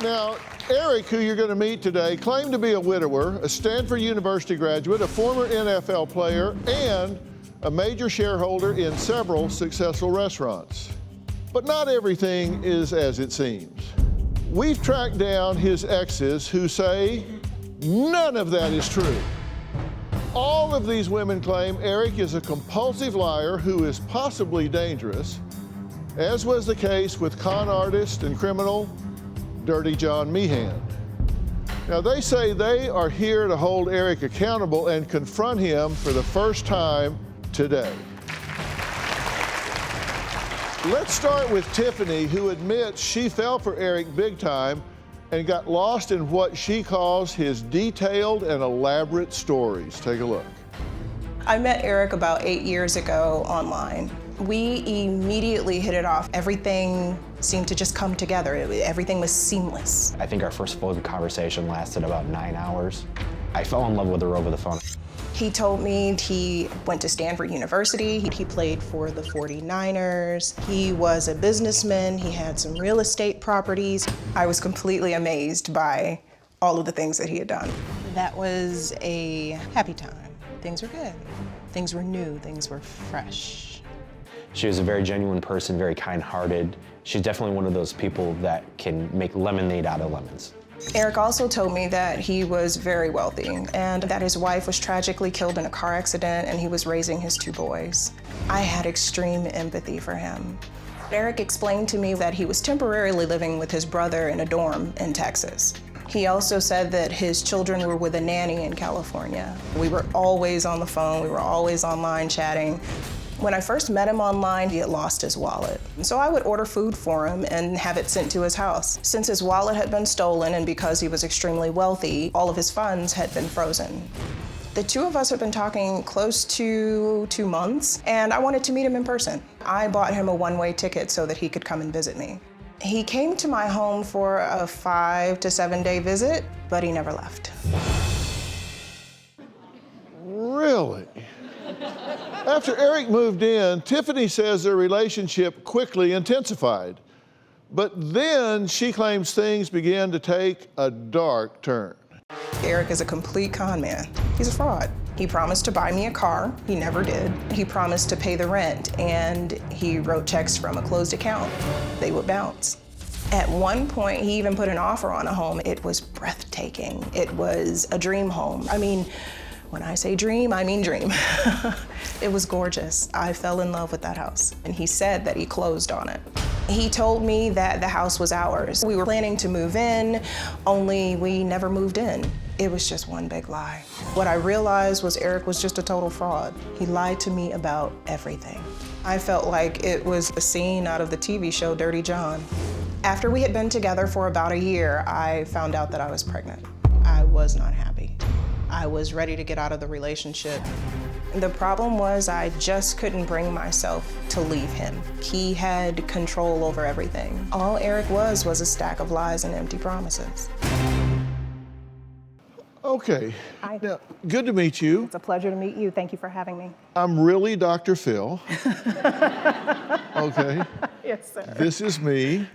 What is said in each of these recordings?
Now, Erik, who you're going to meet today, claimed to be a widower, a Stanford University graduate, a former NFL player, and a major shareholder in several successful restaurants. But not everything is as it seems. We've tracked down his exes who say none of that is true. All of these women claim Erik is a compulsive liar who is possibly dangerous, as was the case with con artist and criminal Dirty John Meehan. Now, they say they are here to hold Erik accountable and confront him for the first time today. Let's start with Tiffany, who admits she fell for Erik big time and got lost in what she calls his detailed and elaborate stories. Take a look. I met Erik about 8 years ago online. We immediately hit it off. Everything seemed to just come together. Everything was seamless. I think our first full conversation lasted about 9 hours. I fell in love with her over the phone. He told me he went to Stanford University. He played for the 49ers. He was a businessman. He had some real estate properties. I was completely amazed by all of the things that he had done. That was a happy time. Things were good. Things were new. Things were fresh. She was a very genuine person, very kind-hearted. She's definitely one of those people that can make lemonade out of lemons. Erik also told me that he was very wealthy and that his wife was tragically killed in a car accident and he was raising his 2 boys. I had extreme empathy for him. Erik explained to me that he was temporarily living with his brother in a dorm in Texas. He also said that his children were with a nanny in California. We were always on the phone, we were always online chatting. When I first met him online, he had lost his wallet. So I would order food for him and have it sent to his house. Since his wallet had been stolen and because he was extremely wealthy, all of his funds had been frozen. The 2 of us had been talking close to 2 months, and I wanted to meet him in person. I bought him a one-way ticket so that he could come and visit me. He came to my home for a 5 to 7 day visit, but he never left. Really? After Erik moved in, Tiffany says their relationship quickly intensified. But then she claims things began to take a dark turn. Erik is a complete con man. He's a fraud. He promised to buy me a car. He never did. He promised to pay the rent, and he wrote checks from a closed account. They would bounce. At one point, he even put an offer on a home. It was breathtaking. It was a dream home. I mean, when I say dream, I mean dream. It was gorgeous. I fell in love with that house. And he said that he closed on it. He told me that the house was ours. We were planning to move in, only we never moved in. It was just one big lie. What I realized was Erik was just a total fraud. He lied to me about everything. I felt like it was a scene out of the TV show Dirty John. After we had been together for about a year, I found out that I was pregnant. I was not happy. I was ready to get out of the relationship. The problem was I just couldn't bring myself to leave him. He had control over everything. All Erik was a stack of lies and empty promises. Okay. Hi. Now, good to meet you. It's a pleasure to meet you. Thank you for having me. I'm really DrPhil. Okay. Yes, sir. This is me.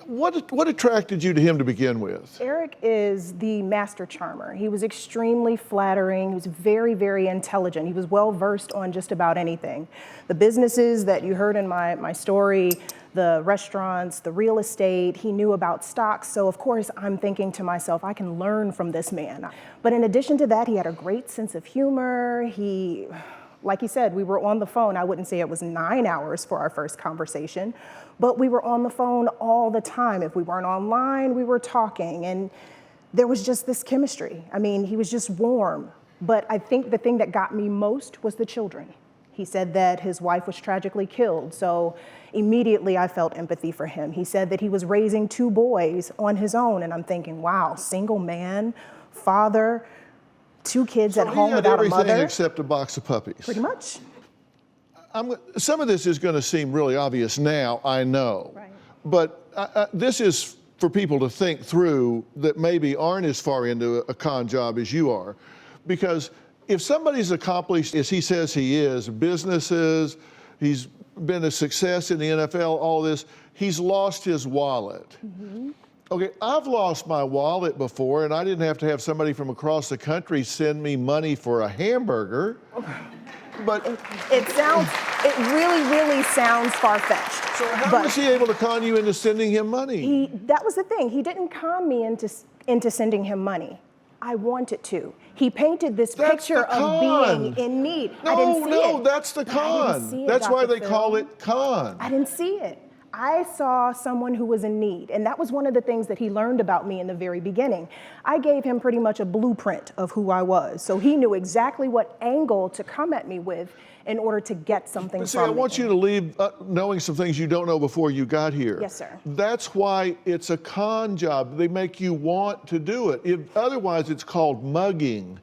What attracted you to him to begin with? Erik is the master charmer. He was extremely flattering. He was very, very intelligent. He was well versed on just about anything. The businesses that you heard in my story, the restaurants, the real estate, he knew about stocks. So of course I'm thinking to myself, I can learn from this man. But in addition to that, he had a great sense of humor. Like you said, we were on the phone. I wouldn't say it was 9 hours for our first conversation, but we were on the phone all the time. If we weren't online, we were talking, and there was just this chemistry. I mean, he was just warm. But I think the thing that got me most was the children. He said that his wife was tragically killed, so immediately I felt empathy for him. He said that he was raising 2 boys on his own, and I'm thinking, wow, single man, father, 2 kids at home without a mother. Everything except a box of puppies. Pretty much. Some of this is going to seem really obvious now, I know. Right. But this is for people to think through that maybe aren't as far into a con job as you are. Because if somebody's accomplished, as he says he is, businesses, he's been a success in the NFL, all this, he's lost his wallet. Mm-hmm. Okay, I've lost my wallet before, and I didn't have to have somebody from across the country send me money for a hamburger. But it really sounds far-fetched. so how was he able to con you into sending him money? That was the thing. He didn't con me into sending him money. I wanted to. He painted this picture of being in need. I didn't see it. That's the con. I didn't see it, That's why they Dr. call Phil. it con. I didn't see it. I saw someone who was in need, and that was one of the things that he learned about me in the very beginning. I gave him pretty much a blueprint of who I was, so he knew exactly what angle to come at me with in order to get something But see, from I want me. you to leave knowing some things you don't know before you got here. Yes, sir. That's why it's a con job. They make you want to do it. Otherwise, it's called mugging.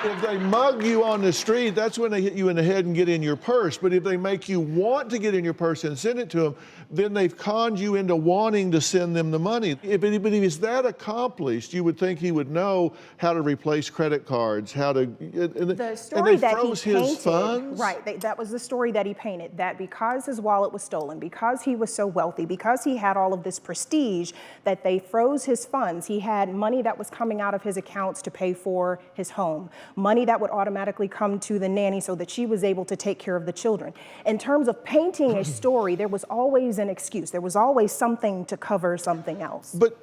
If they mug you on the street, that's when they hit you in the head and get in your purse. But if they make you want to get in your purse and send it to them, then they've conned you into wanting to send them the money. If anybody is that accomplished, you would think he would know how to replace credit cards, how to. The story and they that he froze his painted, funds? right, that was the story that he painted, that because his wallet was stolen, because he was so wealthy, because he had all of this prestige, that they froze his funds. He had money that was coming out of his accounts to pay for his home, money that would automatically come to the nanny so that she was able to take care of the children. In terms of painting a story, there was always an excuse. There was always something to cover something else. But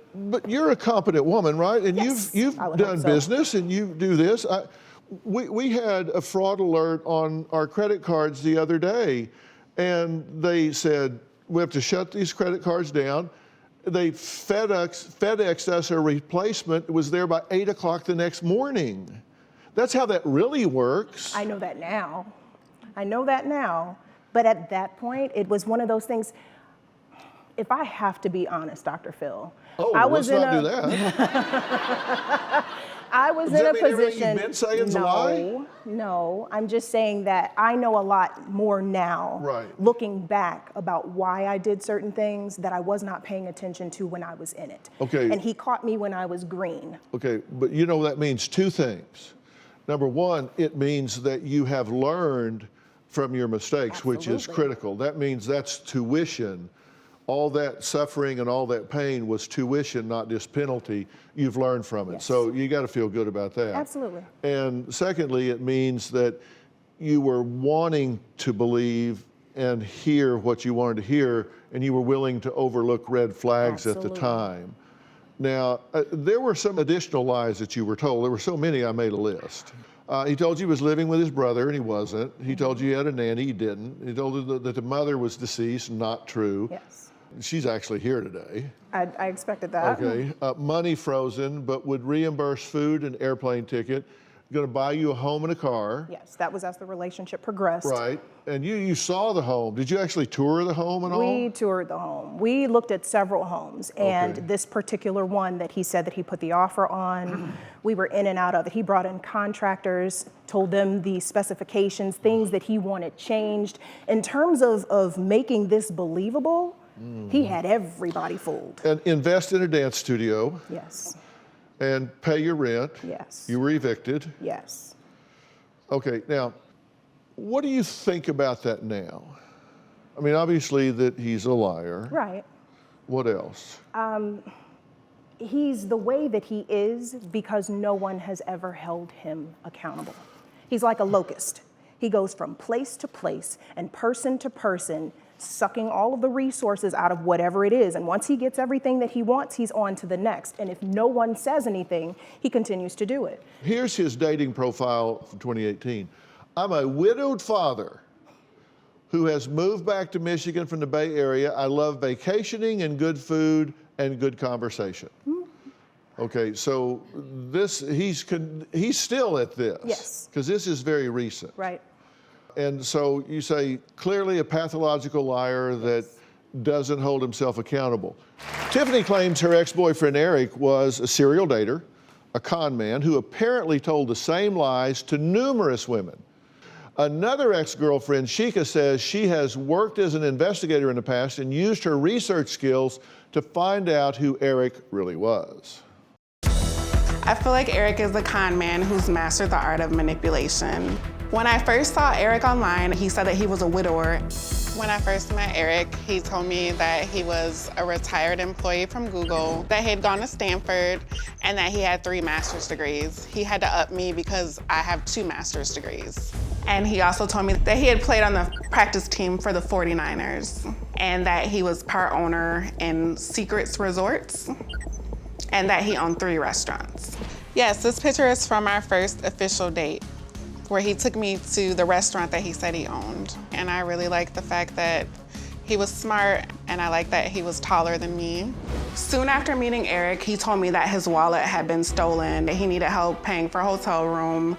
you're a competent woman, right? And Yes, you've I would done hope so. business and you do this. We had a fraud alert on our credit cards the other day, and they said we have to shut these credit cards down. They FedExed us a replacement. It was there by 8 o'clock the next morning. That's how that really works. I know that now. But at that point, it was one of those things. If I have to be honest, Dr. Phil, Let's not do that. I was Does in that a mean everything position. you've been saying's a lie? No. I'm just saying that I know a lot more now, Right. looking back, about why I did certain things that I was not paying attention to when I was in it. Okay. And he caught me when I was green. Okay, but you know that means two things. Number one, it means that you have learned from your mistakes, which is Absolutely. critical. That means that's tuition. All that suffering and all that pain was tuition, not just penalty. You've learned from it. Yes. So you got to feel good about that. Absolutely. And secondly, it means that you were wanting to believe and hear what you wanted to hear, and you were willing to overlook red flags at the Absolutely. time. Now, there were some additional lies that you were told. There were so many, I made a list. He told you he was living with his brother, and he wasn't. He told you he had a nanny, he didn't. He told you that the mother was deceased, not true. Yes. She's actually here today. I expected that. Okay. Money frozen, but would reimburse food and airplane ticket. Going to buy you a home and a car. Yes, that was as the relationship progressed. Right. And you saw the home. Did you actually tour the home and all? We toured the home. We looked at several homes, and Okay. this particular one that he said that he put the offer on, we were in and out of it. He brought in contractors, told them the specifications, things that he wanted changed. In terms of making this believable, he had everybody fooled. And invest in a dance studio Yes, and pay your rent. yes, You were evicted. yes. Okay, now, what do you think about that now? I mean, obviously that he's a liar. Right. What else? He's the way that he is because no one has ever held him accountable. He's like a locust. He goes from place to place and person to person, sucking all of the resources out of whatever it is. And once he gets everything that he wants, he's on to the next. And if no one says anything, he continues to do it. Here's his dating profile from 2018. I'm a widowed father who has moved back to Michigan from the Bay Area. I love vacationing and good food and good conversation. Okay, so he's still at this. Yes. Because this is very recent. Right. And so you say, clearly a pathological liar that doesn't hold himself accountable. Tiffany claims her ex-boyfriend Erik was a serial dater, a con man who apparently told the same lies to numerous women. Another ex-girlfriend, Sheka, says she has worked as an investigator in the past and used her research skills to find out who Erik really was. I feel like Erik is the con man who's mastered the art of manipulation. When I first saw Erik online, he said that he was a widower. When I first met Erik, he told me that he was a retired employee from Google, that he had gone to Stanford, and that he had 3 master's degrees. He had to up me because I have 2 master's degrees. And he also told me that he had played on the practice team for the 49ers, and that he was part owner in Secrets Resorts, and that he owned 3 restaurants. Yes, this picture is from our first official date, where he took me to the restaurant that he said he owned. And I really liked the fact that he was smart, and I liked that he was taller than me. Soon after meeting Erik, he told me that his wallet had been stolen, that he needed help paying for a hotel room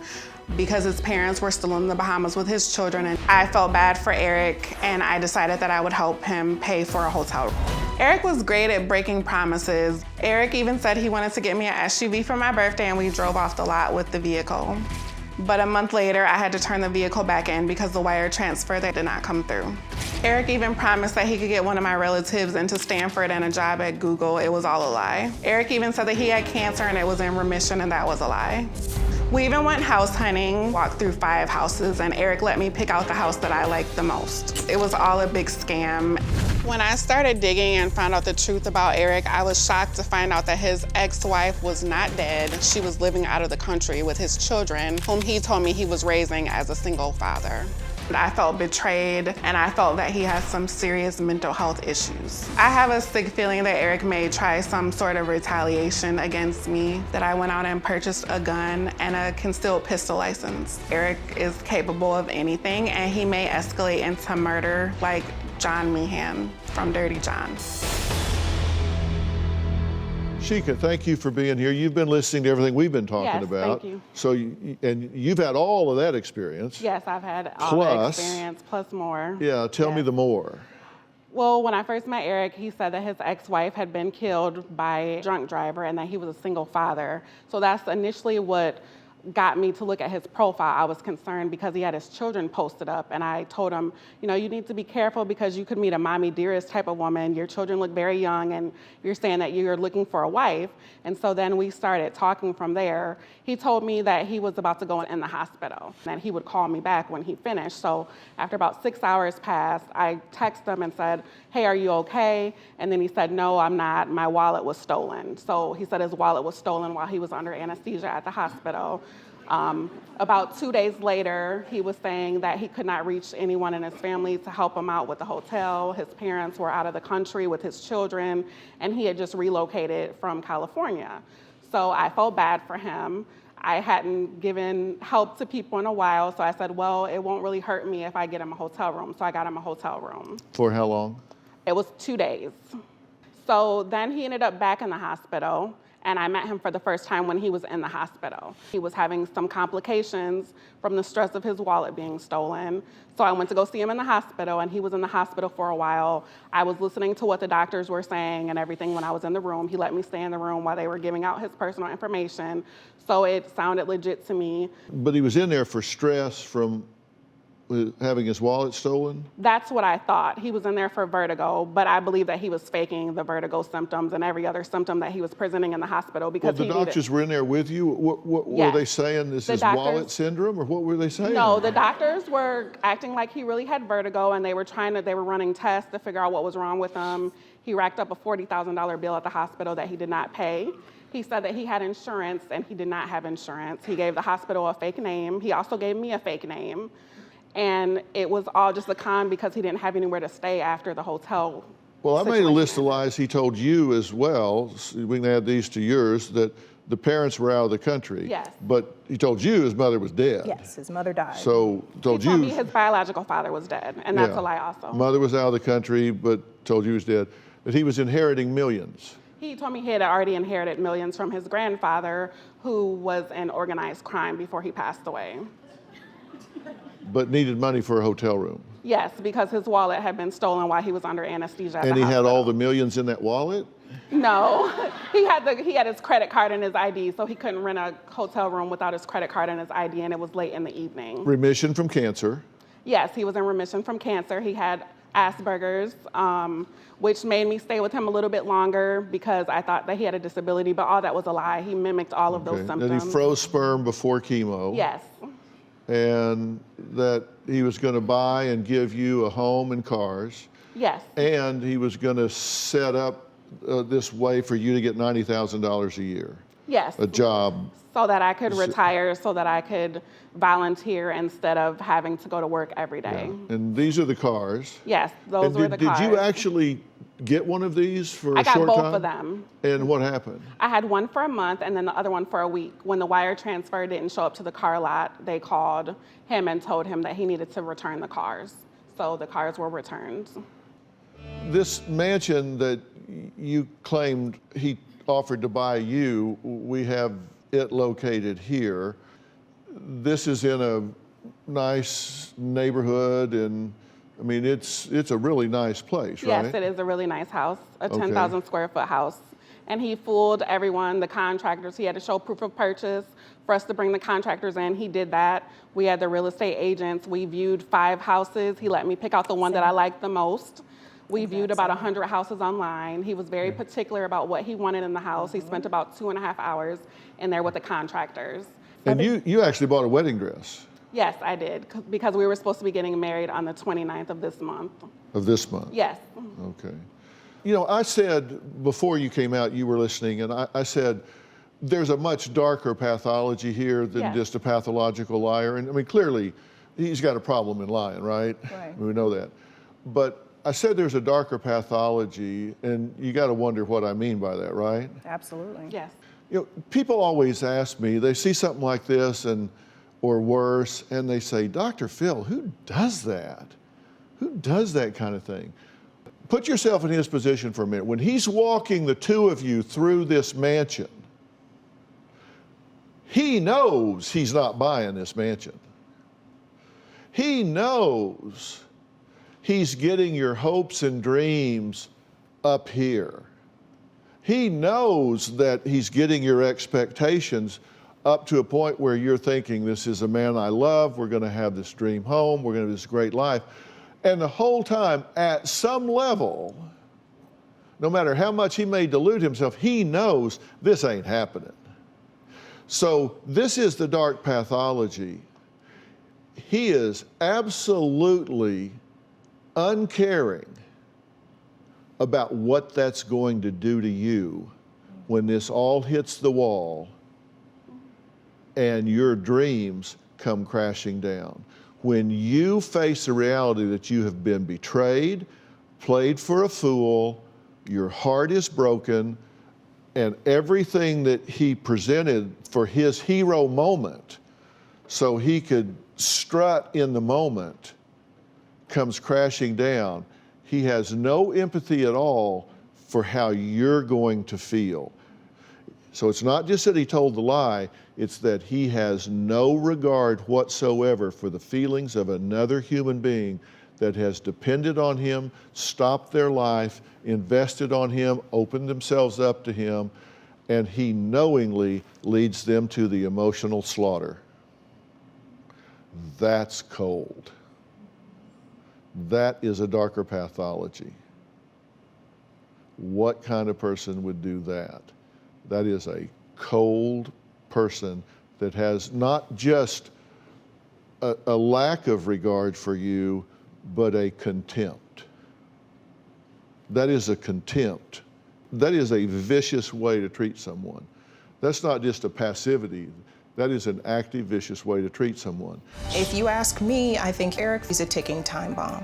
because his parents were still in the Bahamas with his children. And I felt bad for Erik, and I decided that I would help him pay for a hotel room. Erik was great at breaking promises. Erik even said he wanted to get me an SUV for my birthday, and we drove off the lot with the vehicle. But a month later, I had to turn the vehicle back in because the wire transfer that did not come through. Erik even promised that he could get one of my relatives into Stanford and a job at Google. It was all a lie. Erik even said that he had cancer and it was in remission, and that was a lie. We even went house hunting, walked through 5 houses, and Erik let me pick out the house that I liked the most. It was all a big scam. When I started digging and found out the truth about Erik, I was shocked to find out that his ex-wife was not dead. She was living out of the country with his children, whom he told me he was raising as a single father. I felt betrayed, and I felt that he has some serious mental health issues. I have a sick feeling that Erik may try some sort of retaliation against me, that I went out and purchased a gun and a concealed pistol license. Erik is capable of anything, and he may escalate into murder like John Meehan from Dirty John. Sheka, thank you for being here. You've been listening to everything we've been talking about. Thank you. So, and you've had all of that experience. Yes, I've had all the experience plus more. Yeah, tell me the more. Well, when I first met Erik, he said that his ex-wife had been killed by a drunk driver and that he was a single father. So that's initially what got me to look at his profile. I was concerned because he had his children posted up, and I told him, you know, you need to be careful because you could meet a mommy dearest type of woman. Your children look very young, and you're saying that you're looking for a wife. And so then we started talking from there. He told me that he was about to go in the hospital, and he would call me back when he finished. So after about 6 hours passed, I texted him and said, hey, are you okay? And then he said, no, I'm not. My wallet was stolen. So he said his wallet was stolen while he was under anesthesia at the hospital. About 2 days later, he was saying that he could not reach anyone in his family to help him out with the hotel. His parents were out of the country with his children, and he had just relocated from California. So I felt bad for him. I hadn't given help to people in a while, so I said, well, it won't really hurt me if I get him a hotel room. So I got him a hotel room. For how long? It was 2 days. So then he ended up back in the hospital, and I met him for the first time when he was in the hospital. He was having some complications from the stress of his wallet being stolen. So I went to go see him in the hospital, and he was in the hospital for a while. I was listening to what the doctors were saying and everything when I was in the room. He let me stay in the room while they were giving out his personal information. So it sounded legit to me. But he was in there for stress from having his wallet stolen? That's what I thought. He was in there for vertigo, but I believe that he was faking the vertigo symptoms and every other symptom that he was presenting in the hospital because the doctors were in there with you? What Yes. were they saying? This is wallet syndrome, or what were they saying? No, the doctors were acting like he really had vertigo, and they were running tests to figure out what was wrong with him. He racked up a $40,000 bill at the hospital that he did not pay. He said that he had insurance, and he did not have insurance. He gave the hospital a fake name. He also gave me a fake name. And it was all just a con because he didn't have anywhere to stay after the hotel. Well, I made a list of lies he told you as well. We can add these to yours, that the parents were out of the country. Yes. But he told you his mother was dead. Yes, his mother died. So He told me you his biological father was dead, and that's a lie also. Mother was out of the country, but told you he was dead. That he was inheriting millions. He told me he had already inherited millions from his grandfather, who was in organized crime before he passed away. But needed money for a hotel room. Yes, because his wallet had been stolen while he was under anesthesia at the And he had hospital. all the millions in that wallet? No, he had his credit card and his ID, so he couldn't rent a hotel room without his credit card and his ID, and it was late in the evening. Remission from cancer. Yes, he was in remission from cancer. He had Asperger's, which made me stay with him a little bit longer because I thought that he had a disability, but all that was a lie. He mimicked all of those symptoms. And he froze sperm before chemo. Yes. and that he was going to buy and give you a home and cars. Yes. And he was going to set up this way for you to get $90,000 a year. Yes. A job. So that I could retire, so that I could volunteer instead of having to go to work every day. Yeah. And these are the cars. Yes, those And were the cars. Did you actually get one of these for a I got short both time? of them. And what happened? I had one for a month and then the other one for a week. When the wire transfer didn't show up to the car lot, they called him and told him that he needed to return the cars. So the cars were returned. This mansion that you claimed he offered to buy you, we have it located here. This is in a nice neighborhood, and I mean, it's a really nice place, right? Yes, it is a really nice house, a 10,000 square foot house. And he fooled everyone, the contractors. He had to show proof of purchase for us to bring the contractors in. He did that. We had the real estate agents. We viewed 5 houses. He let me pick out the one that I liked the most. We viewed about 100 houses online. He was very particular about what he wanted in the house. He spent about 2.5 hours in there with the contractors. And you actually bought a wedding dress. Yes, I did, because we were supposed to be getting married on the 29th of this month. Of this month? Yes. Okay. You know, I said before you came out, you were listening, and I said, there's a much darker pathology here than just a pathological liar. And I mean, clearly, he's got a problem in lying, right? Right. We know that. But I said there's a darker pathology, and you got to wonder what I mean by that, right? Absolutely. Yes. You know, people always ask me, they see something like this or worse, and they say, Dr. Phil, who does that? Who does that kind of thing? Put yourself in his position for a minute. When he's walking the two of you through this mansion, he knows he's not buying this mansion. He knows he's getting your hopes and dreams up here. He knows that he's getting your expectations up to a point where you're thinking, this is a man I love, we're gonna have this dream home, we're gonna have this great life. And the whole time, at some level, no matter how much he may delude himself, he knows this ain't happening. So this is the dark pathology. He is absolutely uncaring about what that's going to do to you when this all hits the wall and your dreams come crashing down. When you face the reality that you have been betrayed, played for a fool, your heart is broken, and everything that he presented for his hero moment so he could strut in the moment comes crashing down, he has no empathy at all for how you're going to feel. So it's not just that he told the lie, it's that he has no regard whatsoever for the feelings of another human being that has depended on him, stopped their life, invested on him, opened themselves up to him, and he knowingly leads them to the emotional slaughter. That's cold. That is a darker pathology. What kind of person would do that? That is a cold person that has not just a lack of regard for you, but a contempt. That is a contempt. That is a vicious way to treat someone. That's not just a passivity. That is an active, vicious way to treat someone. If you ask me, I think Erik is a ticking time bomb,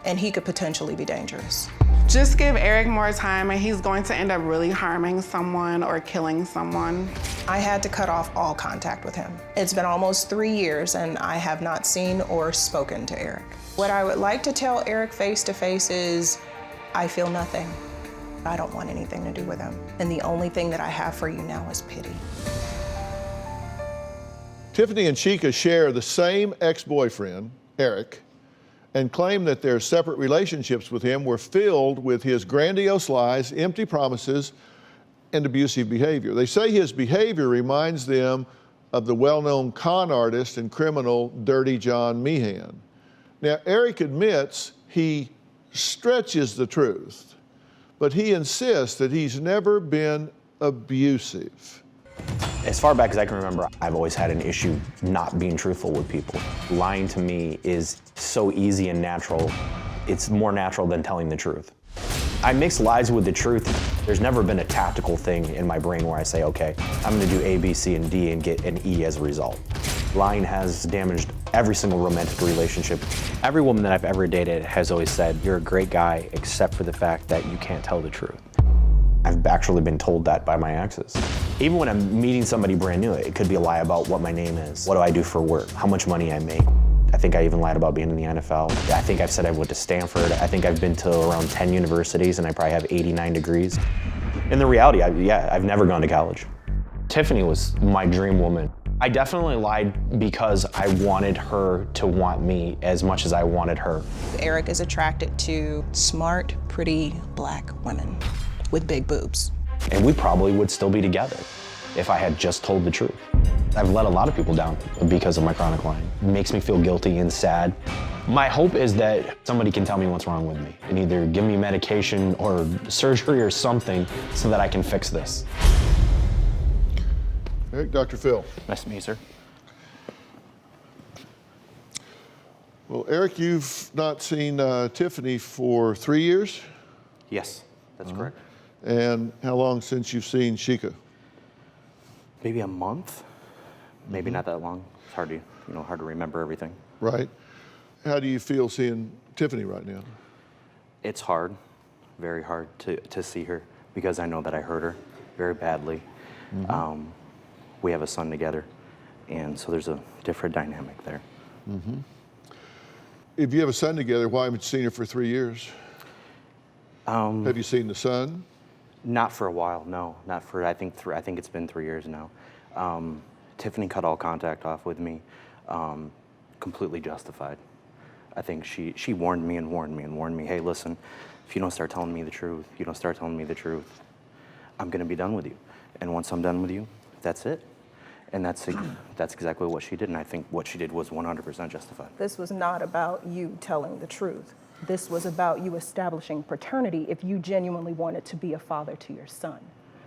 and he could potentially be dangerous. Just give Erik more time and he's going to end up really harming someone or killing someone. I had to cut off all contact with him. It's been almost 3 years and I have not seen or spoken to Erik. What I would like to tell Erik face to face is, I feel nothing. I don't want anything to do with him. And the only thing that I have for you now is pity. Tiffany and Shikica share the same ex-boyfriend, Erik, and claim that their separate relationships with him were filled with his grandiose lies, empty promises, and abusive behavior. They say his behavior reminds them of the well-known con artist and criminal Dirty John Meehan. Now, Erik admits he stretches the truth, but he insists that he's never been abusive. As far back as I can remember, I've always had an issue not being truthful with people. Lying to me is so easy and natural. It's more natural than telling the truth. I mix lies with the truth. There's never been a tactical thing in my brain where I say, okay, I'm gonna do A, B, C, and D and get an E as a result. Lying has damaged every single romantic relationship. Every woman that I've ever dated has always said, you're a great guy, except for the fact that you can't tell the truth. I've actually been told that by my exes. Even when I'm meeting somebody brand new, it could be a lie about what my name is, what do I do for work, how much money I make. I think I even lied about being in the NFL. I think I've said I went to Stanford. I think I've been to around 10 universities and I probably have 89 degrees. In the reality, I've never gone to college. Tiffany was my dream woman. I definitely lied because I wanted her to want me as much as I wanted her. Erik is attracted to smart, pretty black women with big boobs. And we probably would still be together if I had just told the truth. I've let a lot of people down because of my chronic lying. It makes me feel guilty and sad. My hope is that somebody can tell me what's wrong with me and either give me medication or surgery or something so that I can fix this. Erik, DrPhil. Nice to meet you, sir. Well, Erik, you've not seen Tiffany for 3 years? Yes, that's correct. And how long since you've seen Shikica? Maybe a month, maybe not that long. It's hard to, hard to remember everything. Right. How do you feel seeing Tiffany right now? It's hard, very hard to see her because I know that I hurt her very badly. We have a son together, and so there's a different dynamic there. If you have a son together, why haven't you seen her for 3 years? Have you seen the son? Not for a while, no. Not for, I think it's been 3 years now. Tiffany cut all contact off with me, completely justified. I think she warned me and warned me and warned me, hey, listen, if you don't start telling me the truth, I'm gonna be done with you. And once I'm done with you, that's it. And that's exactly what she did, and I think what she did was 100% justified. This was not about you telling the truth. This was about you establishing paternity if you genuinely wanted to be a father to your son.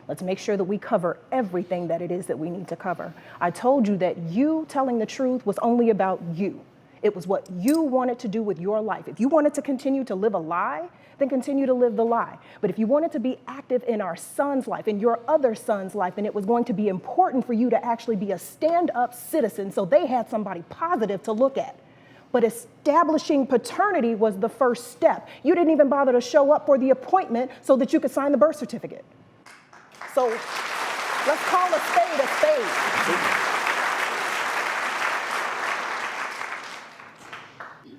Let's make sure that we cover everything that it is that we need to cover. I told you that you telling the truth was only about you. It was what you wanted to do with your life. If you wanted to continue to live a lie, then continue to live the lie. But if you wanted to be active in our son's life, in your other son's life, then it was going to be important for you to actually be a stand-up citizen so they had somebody positive to look at. But establishing paternity was the first step. You didn't even bother to show up for the appointment so that you could sign the birth certificate. So let's call a spade a spade.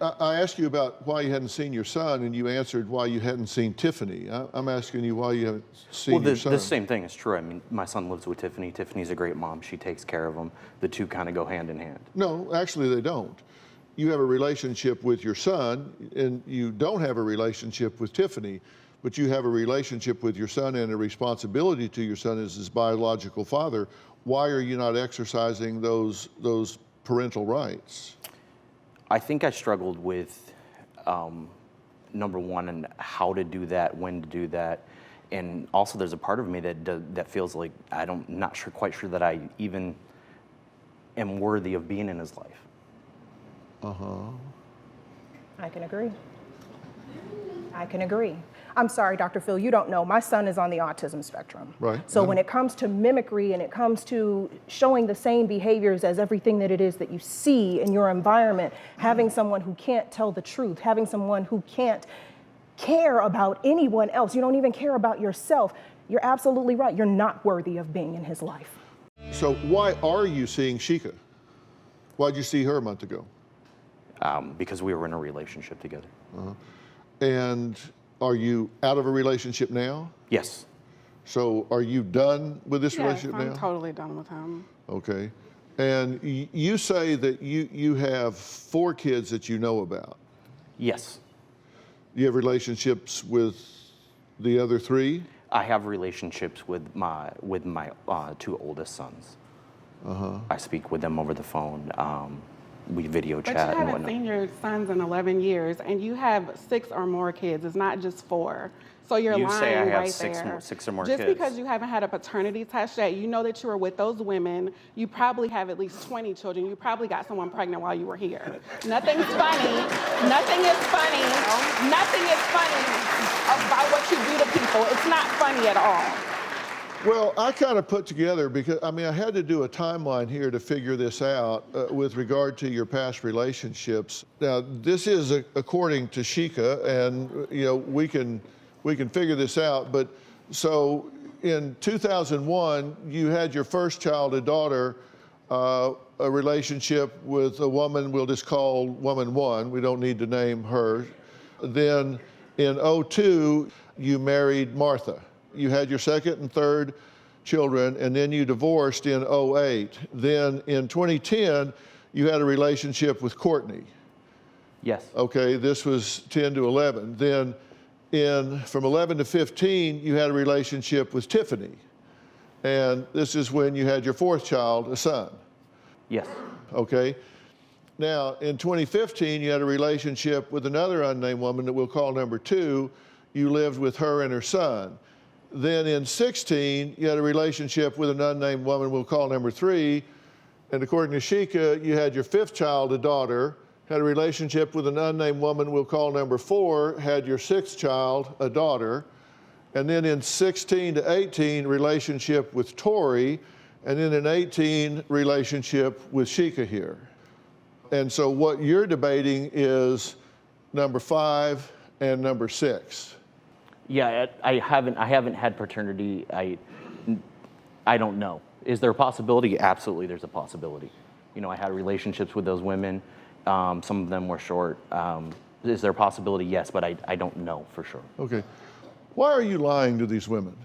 I asked you about why you hadn't seen your son, and you answered why you hadn't seen Tiffany. I'm asking you why you haven't seen your son. The same thing is true. I mean, my son lives with Tiffany. Tiffany's a great mom. She takes care of him. The two kind of go hand in hand. No, actually they don't. You have a relationship with your son, and you don't have a relationship with Tiffany, but you have a relationship with your son and a responsibility to your son as his biological father. Why are you not exercising those parental rights? I think I struggled with, number one, and how to do that, when to do that. And also there's a part of me that feels like not quite sure that I even am worthy of being in his life. I can agree. I can agree. I'm sorry, Dr. Phil, you don't know. My son is on the autism spectrum. Right. So when it comes to mimicry and it comes to showing the same behaviors as everything that it is that you see in your environment, having someone who can't tell the truth, having someone who can't care about anyone else, you don't even care about yourself, you're absolutely right. You're not worthy of being in his life. So why are you seeing Shikica? Why'd you see her a month ago? Because we were in a relationship together. And are you out of a relationship now? Yes. So are you done with this Yes, relationship now? I'm totally done with him. Okay. And you say that you have 4 kids that you know about. Yes. You have relationships with the other 3? I have relationships with my 2 oldest sons. I speak with them over the phone. we video But chat you and haven't whatnot. seen your sons in 11 years, and you have 6 or more kids. It's not just 4. So you're You lying say I have right 6 there. more- 6 or more just kids. because you haven't had a paternity test yet, you know that you were with those women. You probably have at least 20 children. You probably got someone pregnant while you were here. Nothing's funny. Nothing is funny. Nothing is funny about what you do to people. It's not funny at all. Well, I kind of put together, because, I mean, I had to do a timeline here to figure this out with regard to your past relationships. Now, this is according to Sheka, and, you know, we can figure this out. But so in 2001, you had your first child, a daughter, a relationship with a woman we'll just call woman 1. We don't need to name her. Then in 2002, you married Martha. You had your second and third children, and then you divorced in 2008. Then in 2010, you had a relationship with Courtney. Yes. Okay, this was 10 to 11. Then from 11 to 15, you had a relationship with Tiffany. And this is when you had your 4th child, a son. Yes. Okay. Now, in 2015, you had a relationship with another unnamed woman that we'll call number 2. You lived with her and her son. Then in 16, you had a relationship with an unnamed woman we'll call number 3. And according to Sheka, you had your 5th child, a daughter, had a relationship with an unnamed woman we'll call number 4, had your 6th child, a daughter. And then in 16 to 18, relationship with Tori. And then in 18, relationship with Sheka here. And so what you're debating is number 5 and number 6. Yeah, I haven't had paternity. I don't know. Is there a possibility? Absolutely, there's a possibility. You know, I had relationships with those women. Some of them were short. Is there a possibility? Yes, but I don't know for sure. Okay. Why are you lying to these women?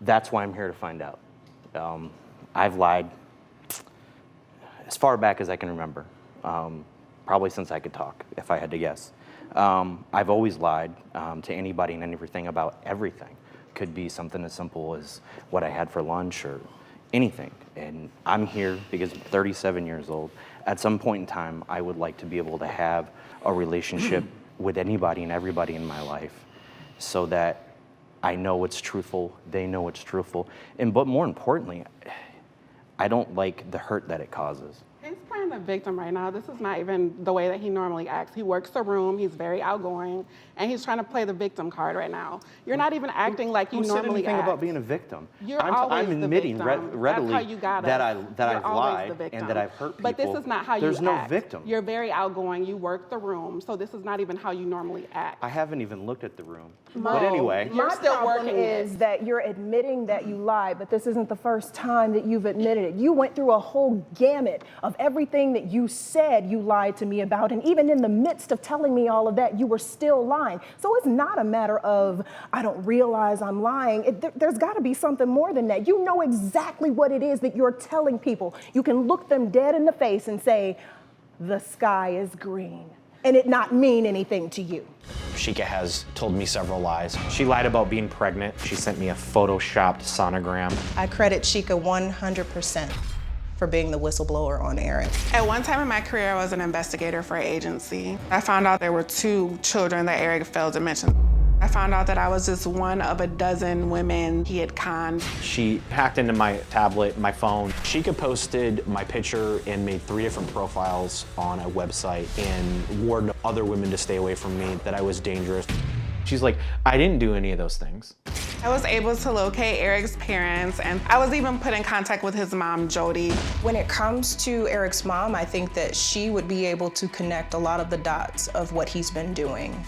That's why I'm here to find out. I've lied as far back as I can remember, probably since I could talk, if I had to guess. I've always lied to anybody and everything about everything. Could be something as simple as what I had for lunch or anything. And I'm here because I'm 37 years old. At some point in time, I would like to be able to have a relationship with anybody and everybody in my life so that I know it's truthful, they know it's truthful. But more importantly, I don't like the hurt that it causes. He's playing the victim right now. This is not even the way that he normally acts. He works the room, he's very outgoing, and he's trying to play the victim card right now. You're not even acting like you Who said normally anything act. about being a victim? You're I'm always the admitting victim. readily That's how you got that us. I've You're always lied the victim. and that I've hurt people. But this is not how There's you no act. victim. You're very outgoing. You work the room, so this is not even how you normally act. I haven't even looked at the room. Mo, But anyway, You're My still problem working is it. that you're admitting that you lied, but this isn't the first time that you've admitted it. You went through a whole gamut of everything that you said you lied to me about, and even in the midst of telling me all of that, you were still lying. So it's not a matter of, I don't realize I'm lying. There's got to be something more than that. You know exactly what it is that you're telling people. You can look them dead in the face and say, the sky is green, and it not mean anything to you. Sheka has told me several lies. She lied about being pregnant. She sent me a photoshopped sonogram. I credit Sheka 100% for being the whistleblower on Erik. At one time in my career, I was an investigator for an agency. I found out there were 2 children that Erik failed to mention. I found out that I was just one of a dozen women he had conned. She hacked into my tablet, my phone. Sheka posted my picture and made 3 different profiles on a website and warned other women to stay away from me, that I was dangerous. She's like, I didn't do any of those things. I was able to locate Erik's parents, and I was even put in contact with his mom, Jody. When it comes to Erik's mom, I think that she would be able to connect a lot of the dots of what he's been doing.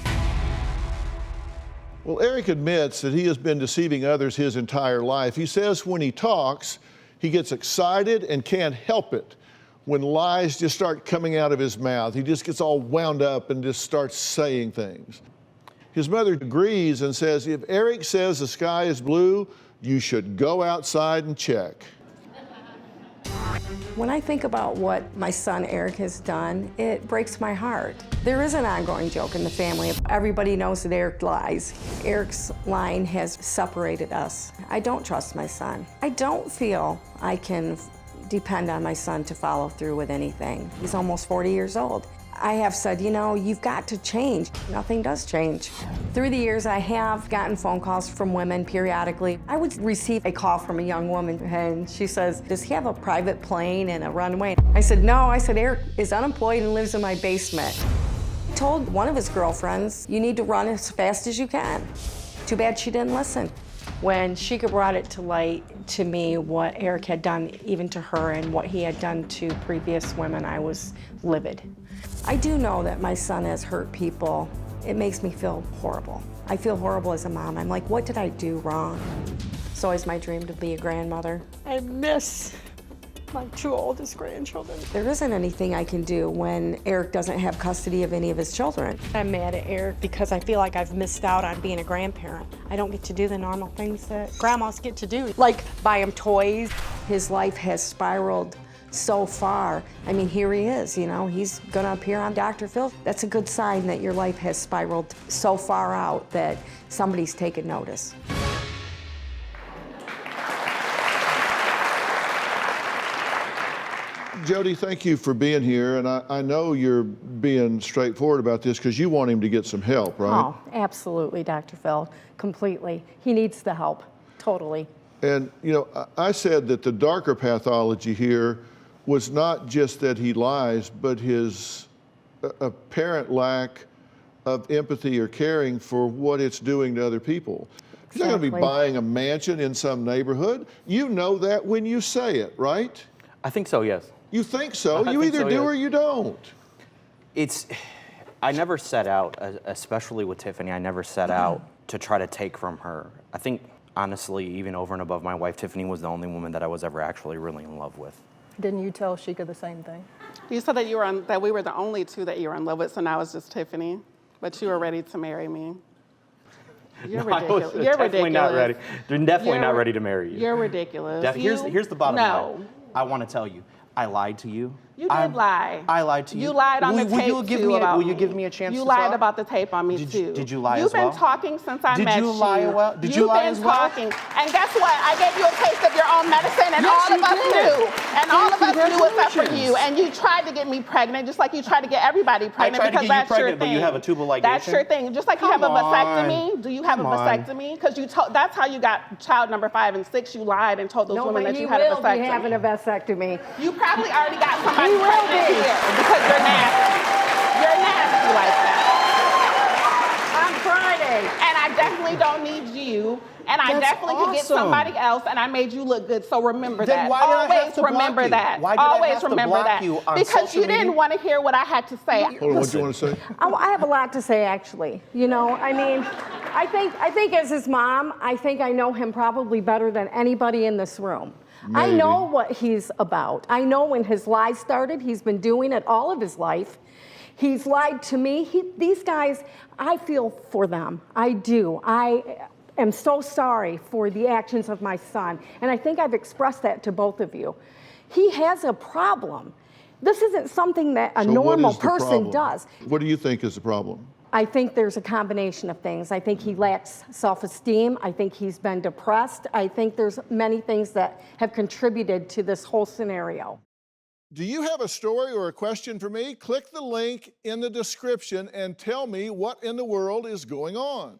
Well, Erik admits that he has been deceiving others his entire life. He says when he talks, he gets excited and can't help it when lies just start coming out of his mouth. He just gets all wound up and just starts saying things. His mother agrees and says, if Erik says the sky is blue, you should go outside and check. When I think about what my son Erik has done, it breaks my heart. There is an ongoing joke in the family. Everybody knows that Erik lies. Erik's lying has separated us. I don't trust my son. I don't feel I can depend on my son to follow through with anything. He's almost 40 years old. I have said, you know, you've got to change. Nothing does change. Through the years, I have gotten phone calls from women periodically. I would receive a call from a young woman, and she says, does he have a private plane and a runway? I said, no. I said, Erik is unemployed and lives in my basement. I told one of his girlfriends, you need to run as fast as you can. Too bad she didn't listen. When Shikica brought it to light to me what Erik had done even to her and what he had done to previous women, I was livid. I do know that my son has hurt people. It makes me feel horrible. I feel horrible as a mom. I'm like, what did I do wrong? It's always my dream to be a grandmother. I miss my two oldest grandchildren. There isn't anything I can do when Erik doesn't have custody of any of his children. I'm mad at Erik because I feel like I've missed out on being a grandparent. I don't get to do the normal things that grandmas get to do, like buy him toys. His life has spiraled so far. I mean, here he is, you know, he's gonna appear on DrPhil. That's a good sign that your life has spiraled so far out that somebody's taken notice. Jody, thank you for being here, and I know you're being straightforward about this because you want him to get some help, right? Oh, absolutely, DrPhil, completely. He needs the help, totally. And, you know, I said that the darker pathology here was not just that he lies, but his apparent lack of empathy or caring for what it's doing to other people. He's not going to be buying a mansion in some neighborhood. You know that when you say it, right? I think so, yes. You think so? You either do or you don't. I never set out, especially with Tiffany, I never set out to try to take from her. I think, honestly, even over and above my wife, Tiffany was the only woman that I was ever actually really in love with. Didn't you tell Shikica the same thing? You said that that we were the only two that you were in love with, so now it's just Tiffany. But you were ready to marry me. You're ridiculous. You're definitely ridiculous. not ready. They're definitely not ready to marry you. You're ridiculous. Here's the bottom line. No. I want to tell you, I lied to you. You did lie. I lied to you. You lied on the tape Will you give me a chance You to lied talk? about the tape on me too. Did you lie You've as well? been talking since I met you. Did you lie well? Did you lie as well? You've been talking. And guess what? I gave you a taste of your own medicine, and all of us knew. And all of us knew except for you. And you tried to get me pregnant, just like you tried to get everybody pregnant. I tried to because get you that's pregnant, your thing. but you have a tubal ligation? That's your thing. Just like you have a vasectomy. Do you have a vasectomy? Because that's how you got child number 5 and 6. You lied and told those women that you had a vasectomy. No, he will be having a vasectomy. You probably already got somebody pregnant here because you're nasty. You're nasty like that. On Friday. And I definitely don't need you. And I definitely could get somebody else, and I made you look good. So remember that. Why did I have Always to block remember you? that. Why did I Always have to remember block that. you on Because social you didn't media? want to hear what I had to say. Hold on, what do you want to say? I have a lot to say, actually. You know, I mean, I think as his mom, I think I know him probably better than anybody in this room. Maybe. I know what he's about. I know when his lies started. He's been doing it all of his life. He's lied to me. These guys, I feel for them. I do. I am so sorry for the actions of my son. And I think I've expressed that to both of you. He has a problem. This isn't something that a normal person does. What do you think is the problem? I think there's a combination of things. I think he lacks self-esteem. I think he's been depressed. I think there's many things that have contributed to this whole scenario. Do you have a story or a question for me? Click the link in the description and tell me what in the world is going on.